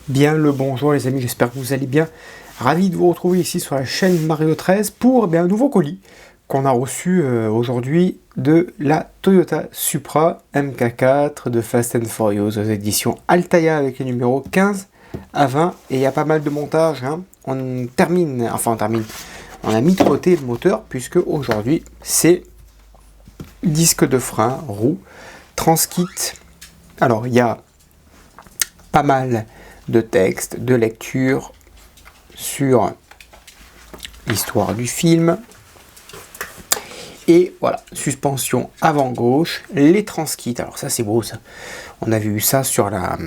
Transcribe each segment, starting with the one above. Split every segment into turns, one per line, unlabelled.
Bien le bonjour les amis, j'espère que vous allez bien. Ravi de vous retrouver ici sur la chaîne Mario 13 pour un nouveau colis qu'on a reçu aujourd'hui de la Toyota Supra MK4 de Fast and Furious aux éditions Altaïa avec les numéros 15 à 20 et il y a pas mal de montage. On a mis de côté le moteur puisque aujourd'hui c'est disque de frein, roue, transkit. Alors il y a pas mal de textes, de lecture sur l'histoire du film. Et voilà, suspension avant gauche, les transkits. Alors ça c'est beau ça. On a vu ça sur la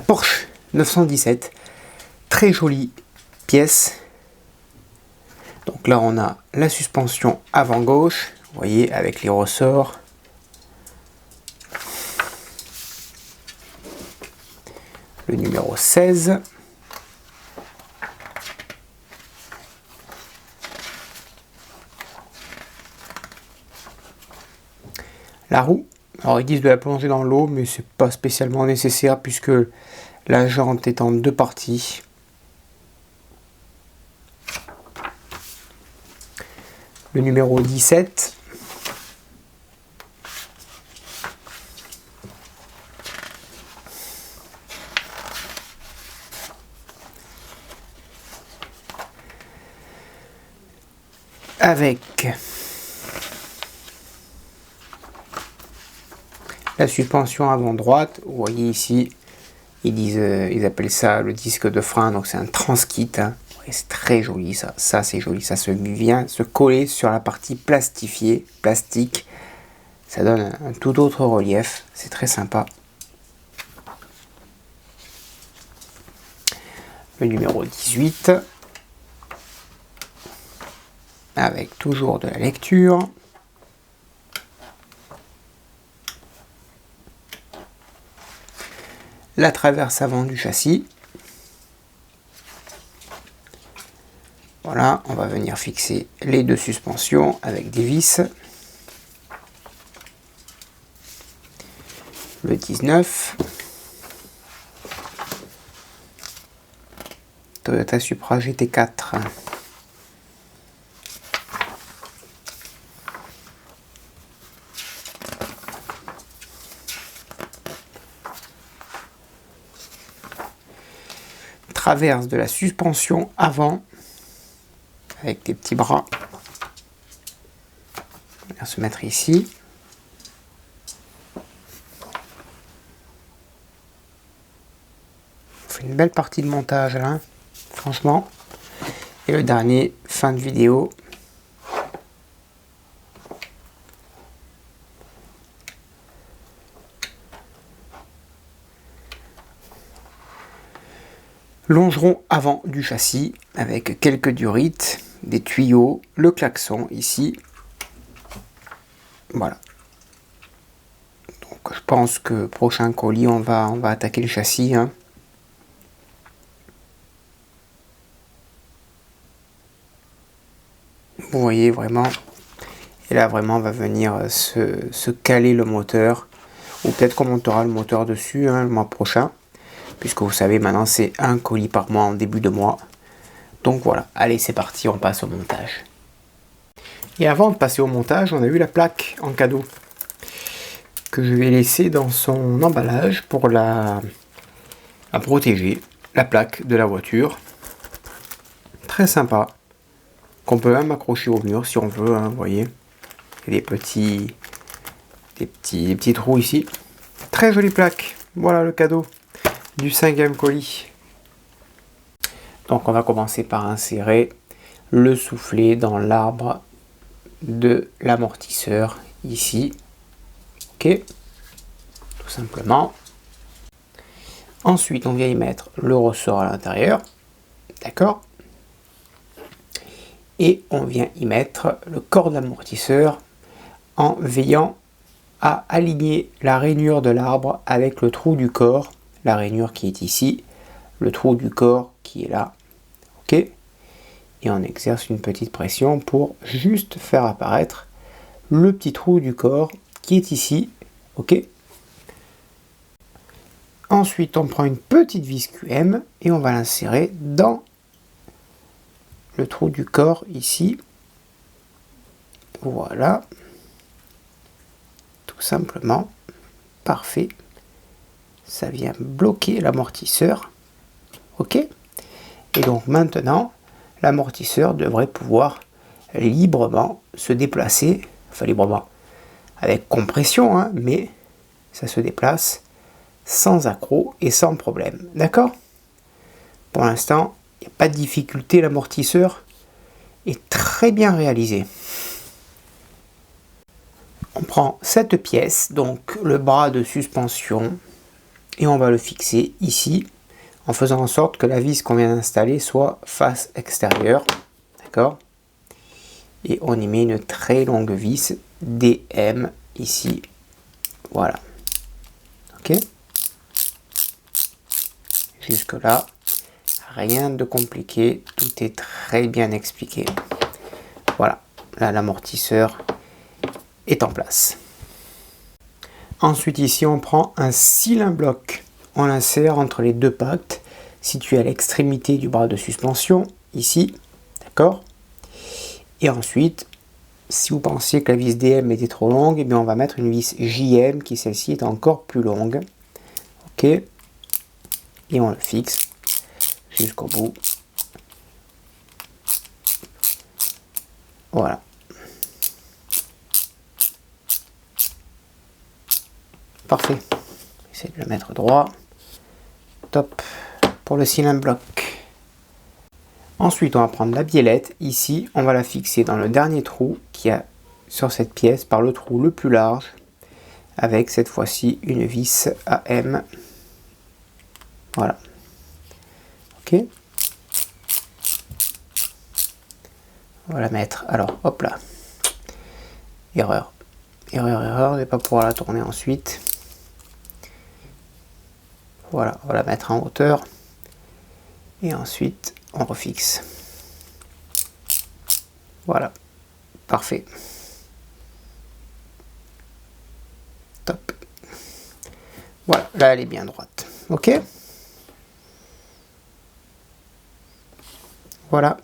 Porsche 917. Très jolie pièce. Donc là on a la suspension avant gauche, vous voyez, avec les ressorts. Le numéro 16. La roue, alors ils disent de la plonger dans l'eau, mais c'est pas spécialement nécessaire puisque la jante est en deux parties. Le numéro 17. Avec la suspension avant droite, vous voyez ici, ils appellent ça le disque de frein, donc c'est un transkit. C'est très joli ça, c'est joli, ça vient se coller sur la partie plastifiée, plastique, ça donne un tout autre relief, c'est très sympa. Le numéro 18. Avec toujours de la lecture. La traverse avant du châssis. Voilà, on va venir fixer les deux suspensions avec des vis. Le 19. Toyota Supra GT4. Traverse de la suspension avant avec des petits bras. On va se mettre ici. On fait une belle partie de montage là, franchement. Et le dernier, fin de vidéo. Longeron avant du châssis avec quelques durites, des tuyaux, le klaxon ici. Voilà. Donc je pense que prochain colis on va attaquer le châssis. Vous voyez vraiment. Et là vraiment on va venir se caler le moteur. Ou peut-être qu'on montera le moteur dessus le mois prochain. Puisque vous savez maintenant c'est un colis par mois en début de mois. Donc voilà, allez c'est parti, on passe au montage. Et avant de passer au montage, on a eu la plaque en cadeau que je vais laisser dans son emballage pour la protéger, la plaque de la voiture. Très sympa, qu'on peut même accrocher au mur si on veut, vous voyez. Il y a des petits trous ici. Très jolie plaque, voilà le cadeau du 5e colis. Donc on va commencer par insérer le soufflet dans l'arbre de l'amortisseur ici. Ok, tout simplement. Ensuite on vient y mettre le ressort à l'intérieur. D'accord. Et on vient y mettre le corps d'amortisseur en veillant à aligner la rainure de l'arbre avec le trou du corps. La rainure qui est ici, le trou du corps qui est là. Ok. Et on exerce une petite pression pour juste faire apparaître le petit trou du corps qui est ici. Ok. Ensuite, on prend une petite vis QM et on va l'insérer dans le trou du corps ici. Voilà. Tout simplement. Parfait. Ça vient bloquer l'amortisseur. OK? Et donc maintenant, l'amortisseur devrait pouvoir librement se déplacer. Enfin, librement. Avec compression, hein, mais ça se déplace sans accroc et sans problème. D'accord? Pour l'instant, il n'y a pas de difficulté. L'amortisseur est très bien réalisé. On prend cette pièce, donc le bras de suspension, et on va le fixer ici, en faisant en sorte que la vis qu'on vient d'installer soit face extérieure. D'accord? Et on y met une très longue vis DM ici. Voilà. Ok? Jusque là, rien de compliqué, tout est très bien expliqué. Voilà, là l'amortisseur est en place. Ensuite ici on prend un cylindre bloc, on l'insère entre les deux pactes situés à l'extrémité du bras de suspension, ici, d'accord? Et ensuite, si vous pensiez que la vis DM était trop longue, eh bien on va mettre une vis JM qui celle-ci est encore plus longue. Ok? Et on le fixe jusqu'au bout. Voilà. Parfait. J'essaie de le mettre droit. Top. Pour le cylindre bloc. Ensuite, on va prendre la biellette. Ici, on va la fixer dans le dernier trou qu'il y a sur cette pièce par le trou le plus large. Avec cette fois-ci une vis AM. Voilà. Ok. On va la mettre. Alors, hop là. Erreur. Erreur. Je ne vais pas pouvoir la tourner ensuite. Voilà, on va la mettre en hauteur. Et ensuite, on refixe. Voilà. Parfait. Top. Voilà, là, elle est bien droite. OK? Voilà.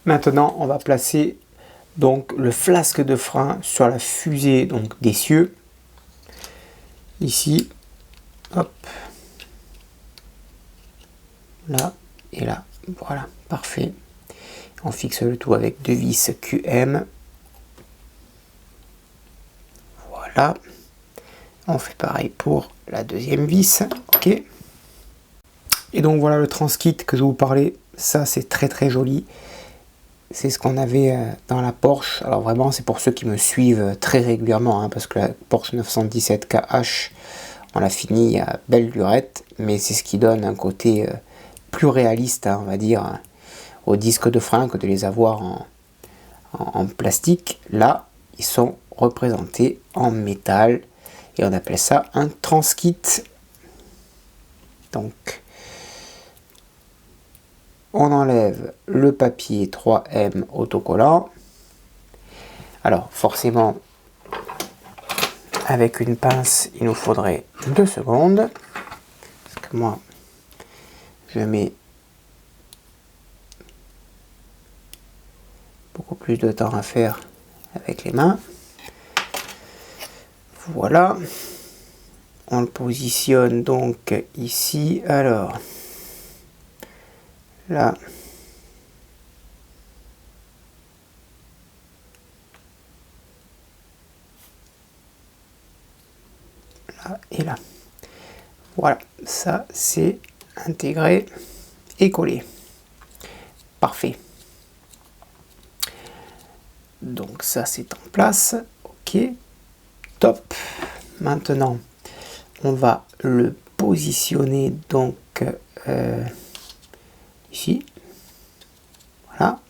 Maintenant, on va placer donc le flasque de frein sur la fusée donc d'essieu. Ici, hop, là et là. Voilà, parfait. On fixe le tout avec deux vis QM. Voilà. On fait pareil pour la deuxième vis. OK. Et donc voilà le transkit que je vous parlais. Ça, c'est très très joli. C'est ce qu'on avait dans la Porsche. Alors vraiment, c'est pour ceux qui me suivent très régulièrement, hein, parce que la Porsche 917 KH, on l'a fini à belle lurette, mais c'est ce qui donne un côté plus réaliste, hein, on va dire, aux disques de frein que de les avoir en plastique. Là, ils sont représentés en métal, et on appelle ça un transkit. Donc, on enlève le papier 3M autocollant. Alors forcément, avec une pince, il nous faudrait 2 secondes. Parce que moi, je mets beaucoup plus de temps à faire avec les mains. Voilà. On le positionne donc ici. Alors, là. Là et là. Voilà, ça c'est intégré et collé. Parfait. Donc ça c'est en place. Ok, top. Maintenant, on va le positionner donc ici. Voilà.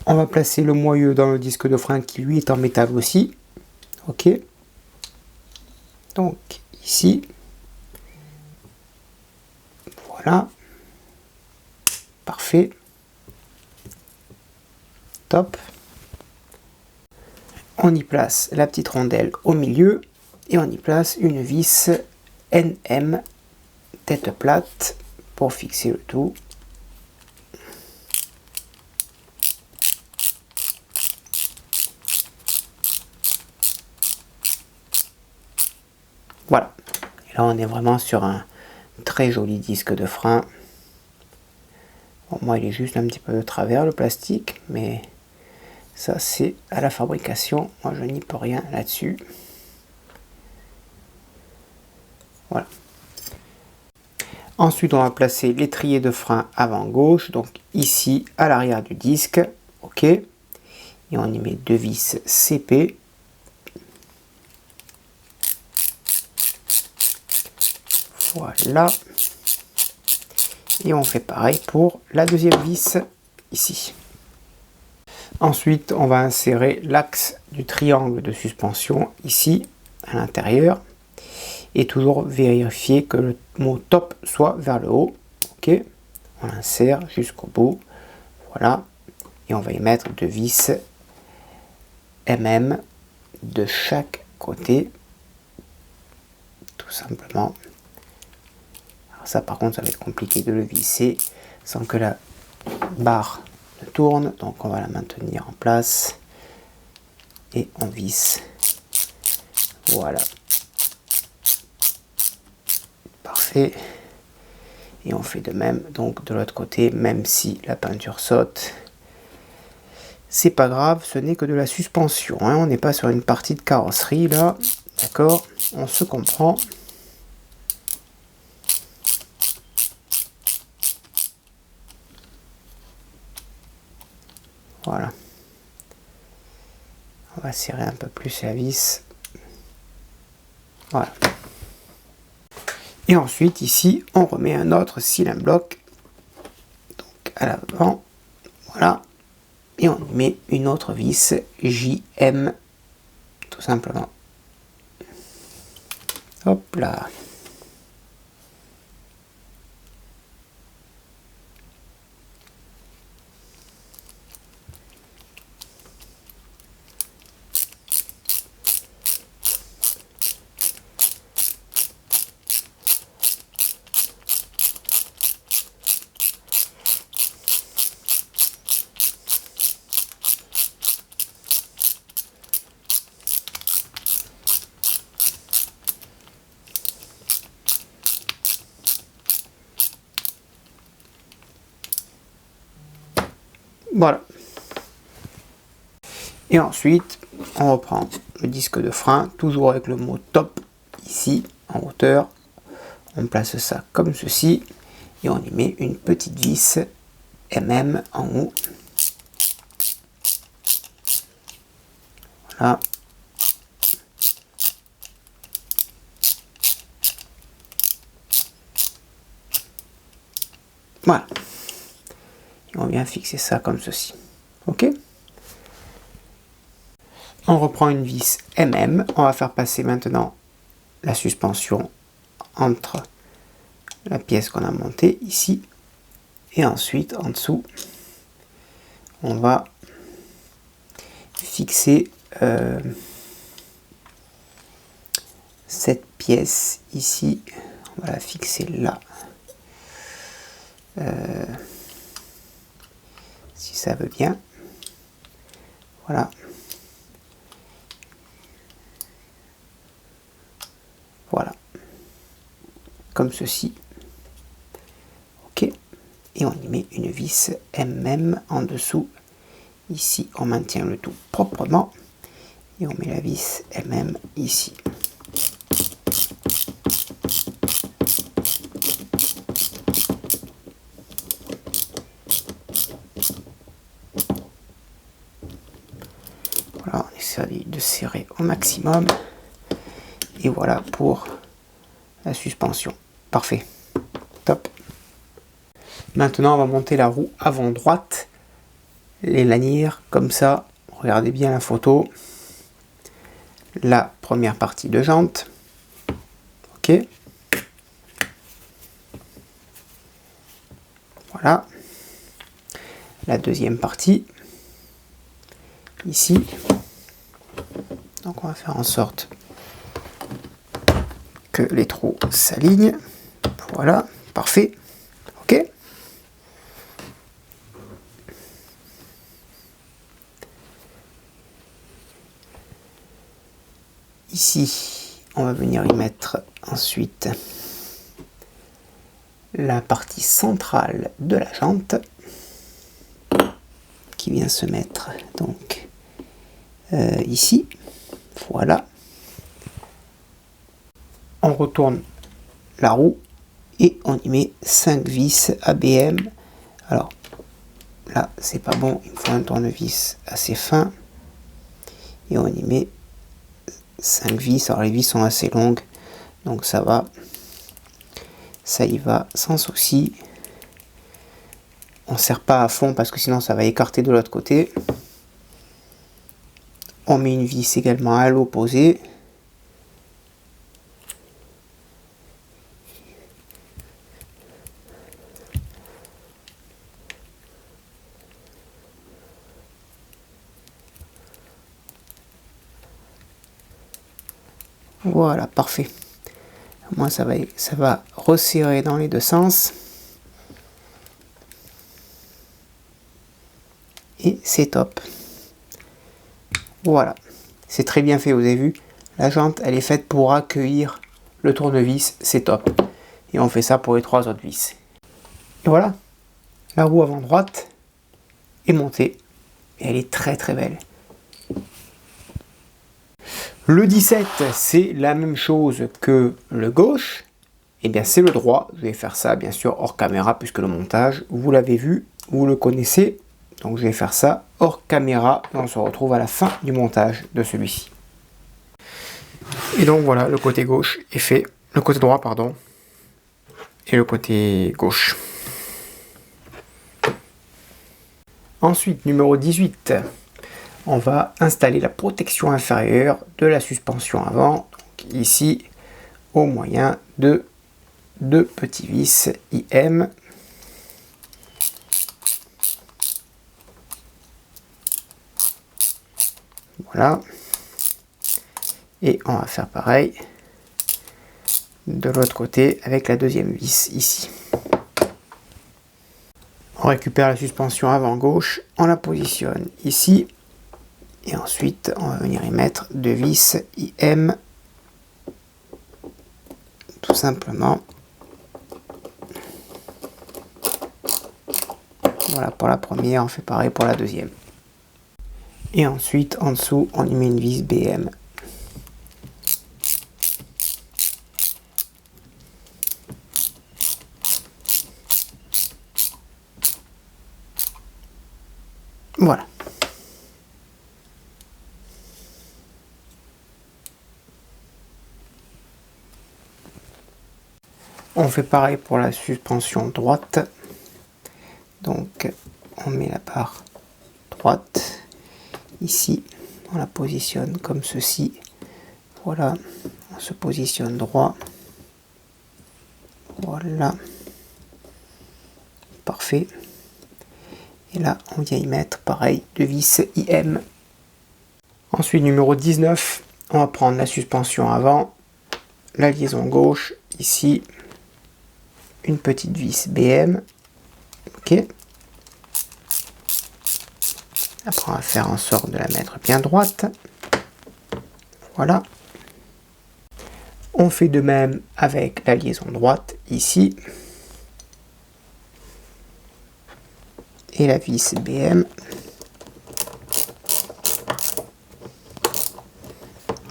On va placer le moyeu dans le disque de frein qui lui est en métal aussi. Ok. Donc ici. Voilà. Parfait. Top. on y place la petite rondelle au milieu et on y place une vis NM tête plate pour fixer le tout. Voilà, et là on est vraiment sur un très joli disque de frein. Bon, moi il est juste un petit peu de travers le plastique, mais ça c'est à la fabrication, moi je n'y peux rien là-dessus. Voilà. Ensuite on va placer l'étrier de frein avant gauche, donc ici à l'arrière du disque, ok. Et on y met deux vis CP. Voilà. Et on fait pareil pour la deuxième vis ici. Ensuite, on va insérer l'axe du triangle de suspension ici, à l'intérieur. Et toujours vérifier que le mot top soit vers le haut. Ok. On l'insère jusqu'au bout. Voilà. Et on va y mettre deux vis MM de chaque côté. Tout simplement. Alors ça par contre ça va être compliqué de le visser sans que la barre ne tourne. Donc on va la maintenir en place. Et on visse. Voilà. Parfait. Et on fait de même donc de l'autre côté, même si la peinture saute. C'est pas grave, ce n'est que de la suspension, hein. On n'est pas sur une partie de carrosserie là, d'accord, on se comprend. Voilà. On va serrer un peu plus la vis. Voilà. Et ensuite ici, on remet un autre cylindre bloc, donc à l'avant, voilà. Et on y met une autre vis JM, tout simplement. Hop là. Voilà. Et ensuite, on reprend le disque de frein, toujours avec le mot top ici en hauteur. On place ça comme ceci et on y met une petite vis MM en haut. Voilà. Voilà. Et on vient fixer ça comme ceci. Ok. On reprend une vis MM. On va faire passer maintenant la suspension entre la pièce qu'on a montée ici. Et ensuite, en dessous, on va fixer cette pièce ici. On va la fixer là. Si ça veut bien. Voilà. Voilà. Comme ceci. Ok. Et on y met une vis MM en dessous. Ici, on maintient le tout proprement. Et on met la vis MM ici. Voilà, on essaie de serrer au maximum. Et voilà pour la suspension. Parfait. Top. Maintenant, on va monter la roue avant droite. Les lanières, comme ça. Regardez bien la photo. La première partie de jante. Ok. Voilà. La deuxième partie. Ici. Donc on va faire en sorte que les trous s'alignent. Voilà, parfait. Ok. Ici, on va venir y mettre ensuite la partie centrale de la jante qui vient se mettre donc ici. Voilà. On retourne la roue et on y met 5 vis ABM. Alors là, c'est pas bon, il me faut un tournevis assez fin et on y met 5 vis. Alors les vis sont assez longues, donc ça va, ça y va sans souci. On ne serre pas à fond parce que sinon ça va écarter de l'autre côté. On met une vis également à l'opposé. Voilà, parfait. Moi, ça va resserrer dans les deux sens. Et c'est top. Voilà. C'est très bien fait, vous avez vu. La jante, elle est faite pour accueillir le tournevis. C'est top. Et on fait ça pour les 3 autres vis. Et voilà. La roue avant droite est montée. Et elle est très très belle. Le 17, c'est la même chose que le gauche. Et bien c'est le droit. Je vais faire ça bien sûr hors caméra puisque le montage, vous l'avez vu, vous le connaissez. Donc je vais faire ça hors caméra et on se retrouve à la fin du montage de celui-ci. Et donc voilà, le côté gauche est fait. Le côté droit, pardon. Et le côté gauche. Ensuite, numéro 18. On va installer la protection inférieure de la suspension avant, donc ici au moyen de 2 petits vis IM. Voilà. Et on va faire pareil de l'autre côté avec la deuxième vis ici. On récupère la suspension avant gauche, on la positionne ici. Et ensuite, on va venir y mettre 2 vis IM, tout simplement. Voilà pour la première, on fait pareil pour la deuxième. Et ensuite, en dessous, on y met une vis BM. Voilà. On fait pareil pour la suspension droite. Donc on met la barre droite ici, on la positionne comme ceci. Voilà, on se positionne droit. Voilà. Parfait. Et là, on vient y mettre pareil 2 vis IM. Ensuite, numéro 19, on va prendre la suspension avant, la liaison gauche ici, une petite vis BM. Ok. Après, on va faire en sorte de la mettre bien droite. Voilà. On fait de même avec la liaison droite ici. Et la vis BM.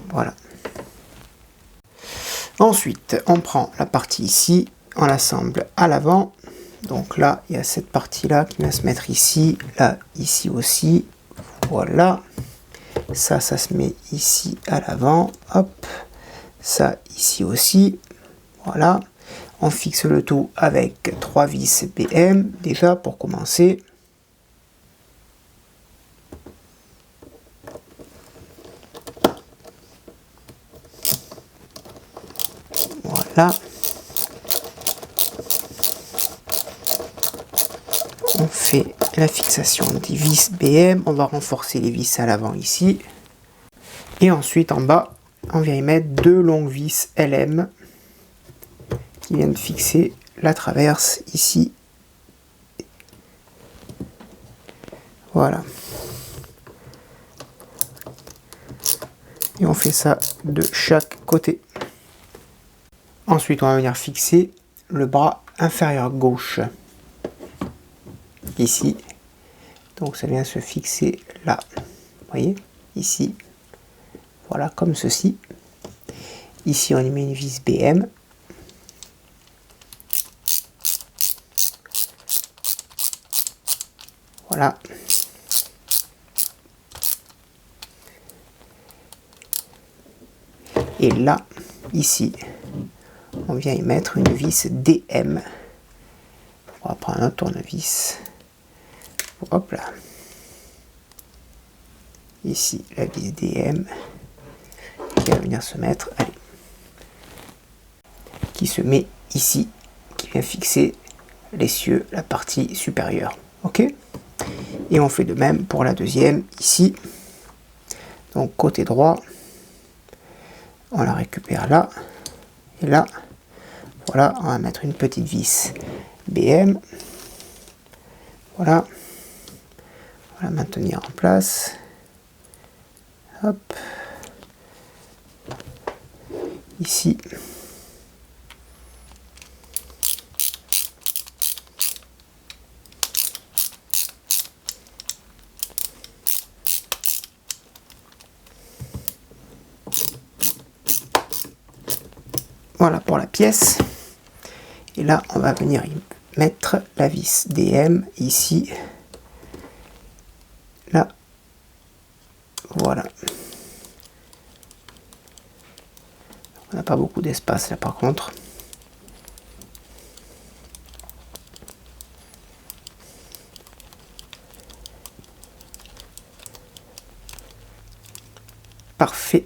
Voilà. Ensuite, on prend la partie ici, on l'assemble à l'avant. Donc là, il y a cette partie-là qui va se mettre ici, là, ici aussi. Voilà. Ça se met ici à l'avant. Hop. Ça, ici aussi. Voilà. On fixe le tout avec 3 vis BM, déjà, pour commencer. Voilà. On fait la fixation des vis BM. On va renforcer les vis à l'avant ici. Et ensuite en bas, on vient y mettre 2 longues vis LM qui viennent fixer la traverse ici. Voilà. Et on fait ça de chaque côté. Ensuite, on va venir fixer le bras inférieur gauche. Ici. Donc ça vient se fixer là. Vous voyez? Ici. Voilà, comme ceci. Ici, on y met une vis BM. Voilà. Et là, ici, on vient y mettre une vis DM. On va prendre un tournevis. Hop là. Ici, la vis DM qui va venir se mettre, allez, qui se met ici, qui vient fixer l'essieu, la partie supérieure. Ok? Et on fait de même pour la deuxième, ici. Donc côté droit, on la récupère là, et là, voilà, on va mettre une petite vis BM. Voilà. On va la maintenir en place. Hop. Ici. Voilà pour la pièce. Et là, on va venir y mettre la vis DM ici. Là. Voilà. On n'a pas beaucoup d'espace là par contre. Parfait.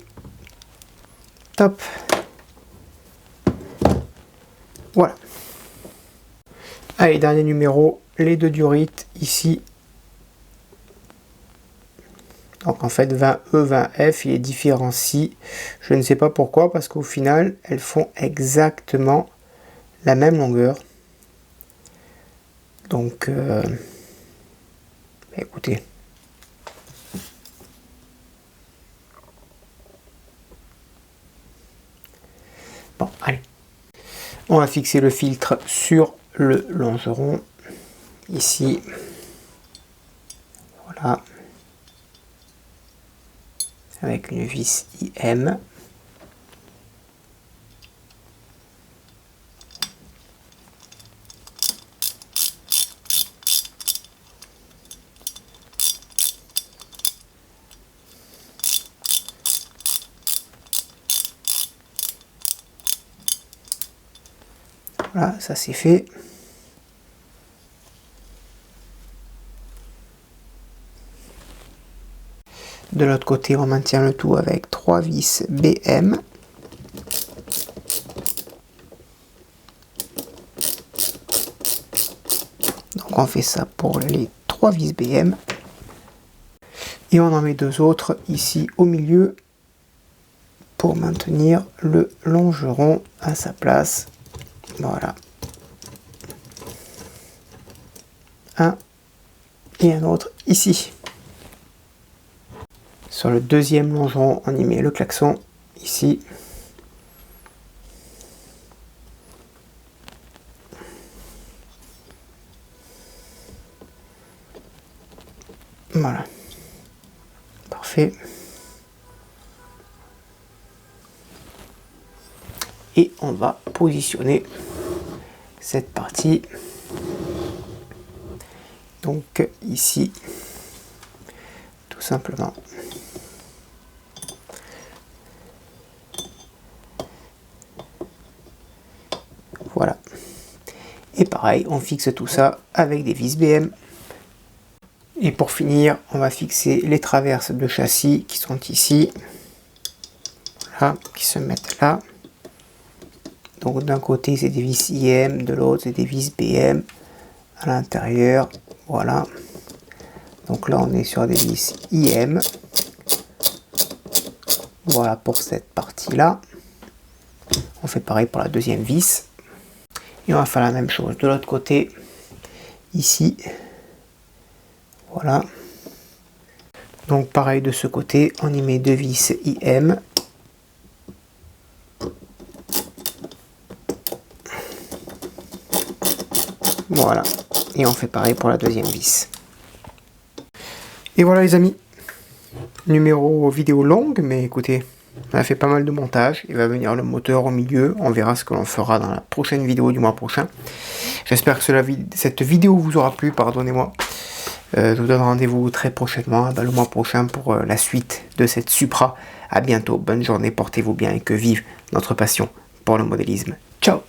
Top. Voilà. Allez, dernier numéro, les deux durites ici. Donc en fait 20E, 20F, il les différencie. Je ne sais pas pourquoi, parce qu'au final, elles font exactement la même longueur. Donc, écoutez. Bon, allez. On va fixer le filtre sur le longeron. Ici. Voilà. Avec une vis IM. Voilà, ça c'est fait. De l'autre côté, on maintient le tout avec 3 vis BM. Donc on fait ça pour les 3 vis BM. Et on en met 2 autres ici au milieu pour maintenir le longeron à sa place. Voilà. Un et un autre ici. Sur le deuxième longeron, on y met le klaxon ici. Voilà. Parfait. Et on va positionner cette partie. Donc ici, tout simplement. Voilà. Et pareil, on fixe tout ça avec des vis BM. Et pour finir, on va fixer les traverses de châssis qui sont ici. Voilà, qui se mettent là. Donc d'un côté c'est des vis IM, de l'autre c'est des vis BM à l'intérieur. Voilà. Donc là on est sur des vis IM. Voilà pour cette partie-là. On fait pareil pour la deuxième vis. Et on va faire la même chose de l'autre côté, ici. Voilà. Donc pareil de ce côté, on y met 2 vis IM. Voilà. Et on fait pareil pour la deuxième vis. Et voilà les amis. Numéro vidéo longue, mais écoutez, on a fait pas mal de montage. Il va venir le moteur au milieu. On verra ce que l'on fera dans la prochaine vidéo du mois prochain. J'espère que cette vidéo vous aura plu, pardonnez-moi. Je vous donne rendez-vous très prochainement, le mois prochain, pour la suite de cette Supra. À bientôt, bonne journée, portez-vous bien et que vive notre passion pour le modélisme. Ciao!